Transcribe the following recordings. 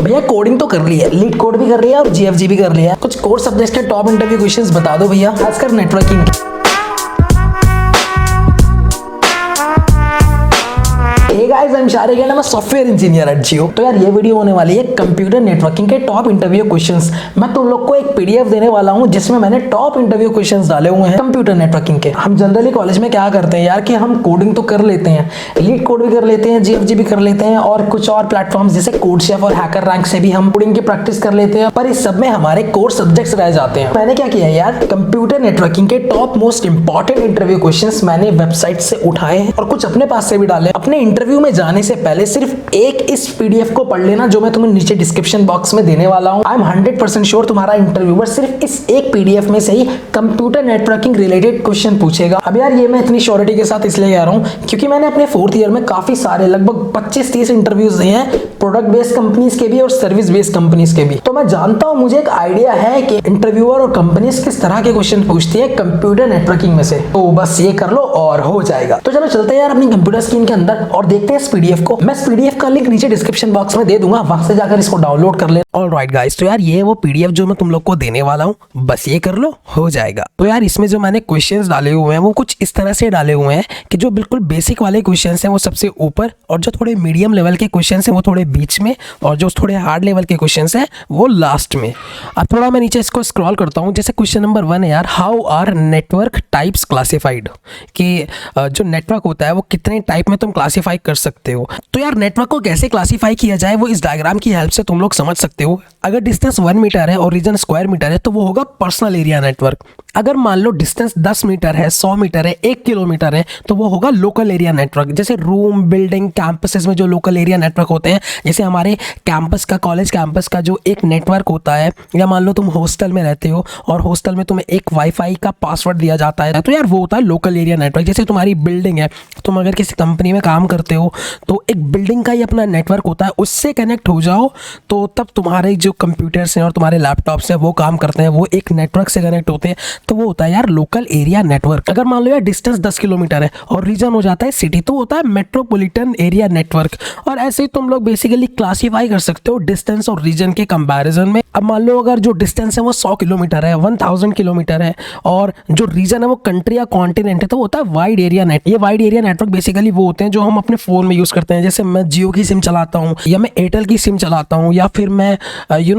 भैया कोडिंग तो कर ली है, लीड कोड भी कर लिया और जीएफजी भी कर लिया। कुछ कोर सब्जेक्ट्स के टॉप इंटरव्यू क्वेश्चंस बता दो भैया, खासकर networking. Hey guys, I'm Sharik and I'm a software engineer at Jio। तो यार ये वीडियो होने वाली है कंप्यूटर नेटवर्किंग के टॉप इंटरव्यू क्वेश्चंस। मैं तुम लोग को एक पीडीएफ देने वाला हूँ जिसमें मैंने टॉप इंटरव्यू क्वेश्चंस डाले हुए हैं कंप्यूटर नेटवर्किंग के। हम जनरली कॉलेज में क्या करते हैं यार कि हम कोडिंग तो कर लेते हैं, लीड कोड भी कर लेते हैं, जीएफजी भी कर लेते हैं और कुछ और प्लेटफॉर्म्स जैसे कोडशेफ और हैकर रैंक से भी हम कोडिंग की प्रैक्टिस कर लेते हैं, पर इस सब में हमारे कोर सब्जेक्ट्स रह जाते हैं। मैंने क्या किया यार, कंप्यूटर नेटवर्किंग के top most important interview questions मैंने वेबसाइट से उठाए हैं और कुछ अपने पास से भी डाले। अपने इंटरव्यू में जाने से पहले सिर्फ एक इस पीडीएफ को पढ़ लेना जो मैं तुम्हें नीचे डिस्क्रिप्शन बॉक्स में देने वाला हूं। आई एम 100% श्योर तुम्हारा इंटरव्यूअर सिर्फ इस एक पीडीएफ में से ही कंप्यूटर नेटवर्किंग रिलेटेड क्वेश्चन पूछेगा। अब यार ये मैं इतनी श्योरिटी के साथ इसलिए कह रहा हूं क्योंकि मैंने अपने 4th ईयर में काफी सारे लगभग 25-30 इंटरव्यूज दिए हैं, प्रोडक्ट बेस्ड कंपनीज के भी और सर्विस बेस्ड कंपनीज के भी। तो मैं जानता हूं, मुझे एक आइडिया है कि इंटरव्यूअर और कंपनीज किस तरह के क्वेश्चन पूछती है कंप्यूटर नेटवर्किंग में से। तो बस ये कर लो और हो जाएगा। तो चलो चलते हैं यार अपनी कंप्यूटर स्क्रीन के अंदर और देखते हैं इस पीडीएफ को। मैं इस पीडीएफ का लिंक नीचे डिस्क्रिप्शन बॉक्स में दे दूंगा, वहां से जाकर इसको डाउनलोड कर ले। ऑलराइट गाइस, तो यार ये वो पीडीएफ जो मैं तुम लोग को देने वाला हूँ, बस ये कर लो हो जाएगा। तो यार इसमें जो मैंने क्वेश्चंस डाले हुए हैं वो कुछ इस तरह से डाले हुए हैं कि जो बिल्कुल बेसिक वाले क्वेश्चंस हैं वो सबसे ऊपर और जो थोड़े मीडियम लेवल के क्वेश्चंस हैं वो थोड़े बीच में और जो थोड़े हार्ड लेवल के क्वेश्चंस हैं वो लास्ट में। अब थोड़ा मैं नीचे इसको स्क्रॉल करता हूँ। जैसे क्वेश्चन नंबर 1 है यार, how are network types classified, कि जो नेटवर्क होता है वो कितने टाइप में तुम क्लासीफाई कर सकते हो। तो यार नेटवर्क को कैसे क्लासीफाई किया जाए वो इस डायग्राम की हेल्प से तुम लोग समझ सकते हो। अगर डिस्टेंस 1 मीटर है और रीजन स्क्वायर मीटर है तो वो होगा पर्सनल एरिया नेटवर्क। अगर मान लो डिस्टेंस 10 मीटर है, 100 मीटर है, 1 किलोमीटर है तो वो होगा लोकल एरिया नेटवर्क। जैसे रूम, बिल्डिंग, कैंपसेस में जो लोकल एरिया नेटवर्क होते हैं, जैसे हमारे कैंपस का, कॉलेज कैंपस का जो एक नेटवर्क होता है, या मान लो तुम हॉस्टल में रहते हो और हॉस्टल में तुम्हें एक वाईफाई का पासवर्ड दिया जाता है, तो यार वो होता है लोकल एरिया नेटवर्क। जैसे तुम्हारी बिल्डिंग है, तुम अगर किसी कंपनी में काम करते हो तो एक बिल्डिंग का ही अपना नेटवर्क होता है, उससे कनेक्ट हो जाओ तो तब तुम्हारे जो कंप्यूटर्स हैं और तुम्हारे लैपटॉप्स हैं वो काम करते हैं, वो एक नेटवर्क से कनेक्ट होते हैं, तो वो होता है यार लोकल एरिया नेटवर्क। अगर मान लो यार डिस्टेंस 10 किलोमीटर है और रीजन हो जाता है सिटी, तो होता है मेट्रोपॉलिटन एरिया नेटवर्क। और ऐसे ही तुम लोग बेसिकली क्लासीफाई कर सकते हो डिस्टेंस और रीजन के कंपैरिजन में। अब मान लो अगर जो डिस्टेंस है वो 100 किलोमीटर है, 1000 किलोमीटर है और जो रीजन है वो कंट्री या कॉन्टिनेंट है, तो होता है वाइड एरिया नेट। ये वाइड एरिया नेटवर्क बेसिकली वो होते हैं जो हम अपने फोन में यूज करते हैं। जैसे मैं जियो की सिम चलाता हूँ या मैं एयरटेल की सिम चलाता हूँ या फिर मैं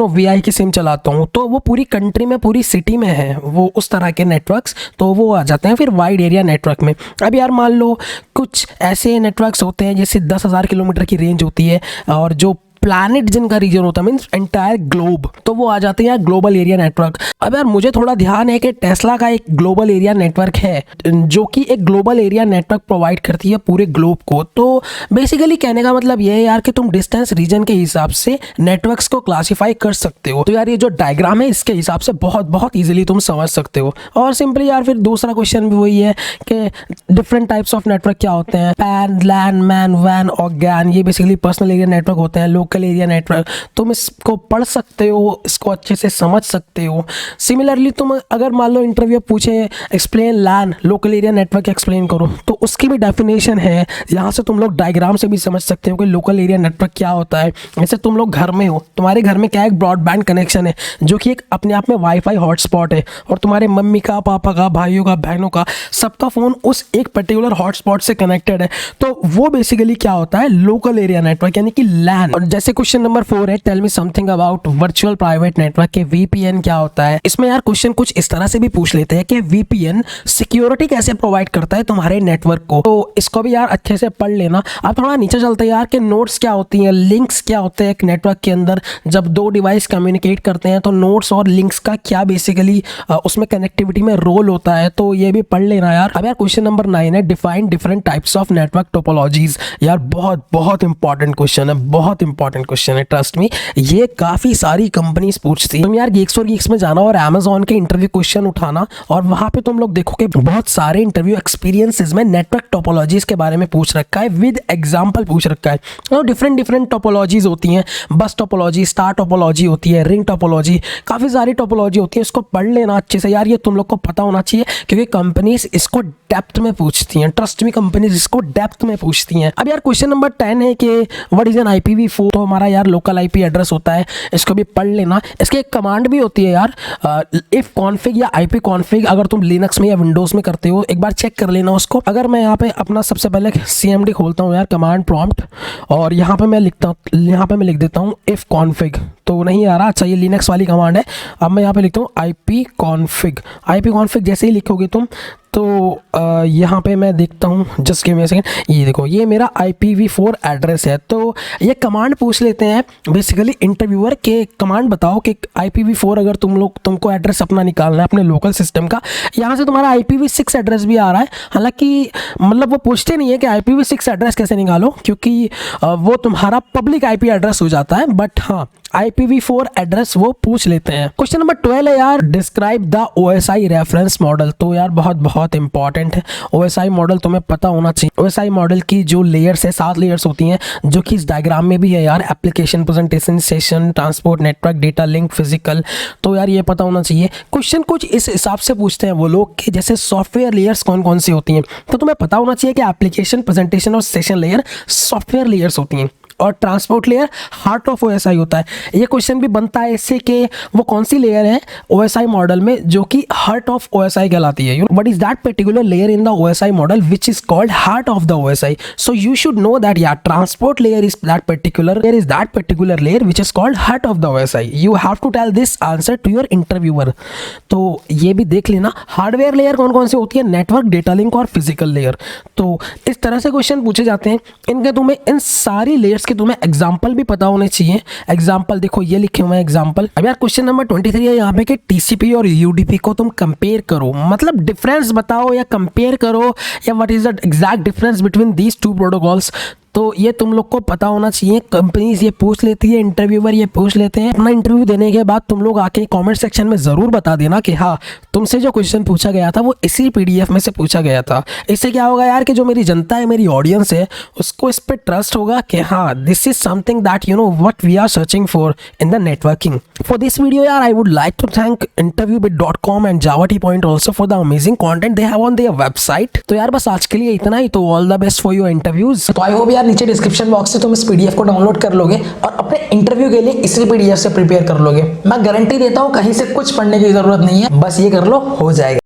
वीआई की सिम चलाता हूँ, तो वो पूरी कंट्री में, पूरी सिटी में है वो उस तरह के नेटवर्क्स, तो वो आ जाते हैं फिर वाइड एरिया नेटवर्क में। अब यार मान लो कुछ ऐसे नेटवर्क्स होते हैं जैसे 10,000 किलोमीटर की रेंज होती है और जो प्लैनेट जिनका रीजन होता है मींस एंटायर ग्लोब, तो वो आ जाते हैं यार ग्लोबल एरिया नेटवर्क। अब यार मुझे थोड़ा ध्यान है कि टेस्ला का एक ग्लोबल एरिया नेटवर्क है जो कि एक ग्लोबल एरिया नेटवर्क प्रोवाइड करती है पूरे ग्लोब को। तो बेसिकली कहने का मतलब ये है यार कि तुम डिस्टेंस रीजन के हिसाब से नेटवर्क्स को क्लासीफाई कर सकते हो। तो यार ये जो डायग्राम है इसके हिसाब से बहुत बहुत ईजिली तुम समझ सकते हो। और सिंपली यार फिर दूसरा क्वेश्चन भी वही है कि डिफरेंट टाइप्स ऑफ नेटवर्क क्या होते हैं, पैन, लैन, मैन, वैन और गैन। ये बेसिकली पर्सनल एरिया नेटवर्क होते हैं, लोकल एरिया नेटवर्क। तुम इसको पढ़ सकते हो, इसको अच्छे से समझ सकते हो। सिमिलरली तुम अगर मान लो इंटरव्यू पूछे एक्सप्लेन लैन, लोकल एरिया नेटवर्क एक्सप्लेन करो, तो उसकी भी डेफिनेशन है। यहाँ से तुम लोग डायग्राम से भी समझ सकते हो कि लोकल एरिया नेटवर्क क्या होता है। जैसे तुम लोग घर में हो, तुम्हारे घर में क्या एक ब्रॉडबैंड कनेक्शन है जो कि एक अपने आप में वाईफाई हॉटस्पॉट है और तुम्हारे मम्मी का, पापा का, भाइयों का, बहनों का, सबका फोन उस एक पर्टिकुलर हॉटस्पॉट से कनेक्टेड है, तो वो बेसिकली क्या होता है लोकल एरिया नेटवर्क यानी कि लैन। और जैसे क्वेश्चन नंबर 4 है, tell me something about virtual private network के वीपीएन क्या होता है। इसमें यार क्वेश्चन कुछ इस तरह से भी पूछ लेते हैं कि वीपीएन सिक्योरिटी कैसे प्रोवाइड करता है तुम्हारे नेटवर्क को, तो इसको भी यार अच्छे से पढ़ लेना। अब थोड़ा नीचे चलते हैं यार कि नोड्स क्या होती हैं, लिंक्स क्या होते हैं एक नेटवर्क के अंदर। जब दो डिवाइस कम्युनिकेट करते हैं तो नोड्स और लिंक्स का क्या बेसिकली उसमें कनेक्टिविटी में रोल होता है, तो ये भी पढ़ लेना यार। अब यार क्वेश्चन नंबर 9 है, define different types of network topologies. यार बहुत बहुत इंपॉर्टेंट क्वेश्चन है, बहुत इंपॉर्टेंट क्वेश्चन है, ट्रस्ट मी। ये काफी सारी कंपनीज पूछती है। तुम यार गीक्स और गीक्स में जाना और अमेज़न के इंटरव्यू क्वेश्चन उठाना और वहां पे तुम लोग देखोगे बहुत सारे इंटरव्यू एक्सपीरियंसेस में नेटवर्क टोपोलॉजीज के बारे में पूछ रखा है, विद एग्जांपल पूछ रखा है। और डिफरेंट डिफरेंट टोपोलॉजीज होती हैं, बस टोपोलॉजी, स्टार टोपोलॉजी होती है, रिंग टोपोलॉजी, काफी सारी टोपोलॉजी होती है। इसको पढ़ लेना अच्छे से यार, ये तुम लोग को पता होना चाहिए क्योंकि कंपनीज इसको डेप्थ में पूछती हैं। ट्रस्ट मी, कंपनीज इसको डेप्थ में पूछती हैं। अब यार क्वेश्चन नंबर 10 है कि व्हाट इज एन IPv4। तो हमारा यार लोकल आईपी एड्रेस होता है, इसको भी पढ़ लेना। इसकी एक कमांड भी होती है यार, इफ कॉन्फिग या आईपी कॉन्फिग, अगर तुम लिनक्स में या विंडोज़ में करते हो एक बार चेक कर लेना उसको। अगर मैं यहाँ पे अपना सबसे पहले CMD खोलता हूँ यार, कमांड प्रॉम्प्ट, और यहाँ पे मैं लिख देता हूँ इफ कॉन्फिग, तो नहीं आ रहा। अच्छा, ये लिनक्स वाली कमांड है। अब मैं यहाँ पे लिखता हूँ आईपी कॉन्फिग जैसे ही लिखोगे तुम तो यहाँ पे मैं देखता हूँ, just give me a second, ये देखो ये मेरा IPv4 एड्रेस है। तो ये कमांड पूछ लेते हैं बेसिकली इंटरव्यूअर के, कमांड बताओ कि IPv4 अगर तुमको एड्रेस अपना निकालना है अपने लोकल सिस्टम का, यहाँ से तुम्हारा IPv6 एड्रेस भी आ रहा है। हालांकि मतलब वो पूछते नहीं है कि IPv6 एड्रेस कैसे निकालो, क्योंकि वो तुम्हारा पब्लिक IP एड्रेस हो जाता है, बट हाँ IPv4 एड्रेस वो पूछ लेते हैं। क्वेश्चन नंबर 12 है यार, describe the OSI reference model. तो यार बहुत इंपॉर्टेंट है OSI मॉडल, तुम्हें पता होना चाहिए। OSI मॉडल की जो लेयर्स है 7 लेयर्स होती हैं, जो कि इस डायग्राम में भी है यार, application, presentation, session, transport, network, data link, physical. तो यार ये पता होना चाहिए। क्वेश्चन कुछ इस हिसाब से पूछते हैं वो लोग कि जैसे सॉफ्टवेयर लेयर्स कौन कौन सी होती हैं, तो तुम्हें पता होना चाहिए कि एप्लीकेशन, प्रेजेंटेशन और सेशन लेयर सॉफ्टवेयर लेयर्स होती हैं, और transport layer heart of OSI होता है। ये क्वेश्चन भी बनता है इससे कि वो कौन सी लेयर है OSI मॉडल में जो कि हार्ट ऑफ OSI कहलाती है। What is that particular layer in the OSI model which is called heart of the OSI? So you should know that यार transport layer is that particular layer which is called heart of the OSI। You have to tell this answer to your interviewer. तो ये भी देख लेना। Hardware layer कौन कौन सी होती है? नेटवर्क, डेटा लिंक और फिजिकल लेयर। तो इस तरह से क्वेश्चन पूछे जाते हैं। इनके तुम्हें इन सारी लेयर्स के तुम्हें एग्जांपल भी पता होने चाहिए। एग्जांपल देखो ये लिखे हुए हैं एग्जांपल। अब यार क्वेश्चन नंबर 23 है यहाँ पे कि TCP और UDP को तुम कंपेयर करो, मतलब डिफरेंस बताओ या कंपेयर करो, या what is the exact difference between these two protocols. तो ये तुम लोग को पता होना चाहिए। कंपनीज ये पूछ लेती है, इंटरव्यूअर ये पूछ लेते हैं। अपना इंटरव्यू देने के बाद तुम लोग आके कमेंट सेक्शन में ज़रूर बता देना कि हाँ तुमसे जो क्वेश्चन पूछा गया था वो इसी PDF में से पूछा गया था। इससे क्या होगा यार कि जो मेरी जनता है, मेरी ऑडियंस है, उसको इस पर ट्रस्ट होगा कि हाँ this is something that you know what we are searching for in the networking. For this video यार I would like to thank interviewbit.com and Java Tea Point also for the amazing content they have on their website। तो यार बस आज के लिए इतना ही। तो all the best for your interviews. तो आई होप यार नीचे डिस्क्रिप्शन बॉक्स से तुम इस PDF को डाउनलोड कर लोगे और अपने इंटरव्यू के लिए इसी PDF से प्रिपेयर कर लोगे। मैं गारंटी देता हूँ कहीं से कुछ पढ़ने की जरूरत नहीं है, बस ये कर लो, हो जाएगा।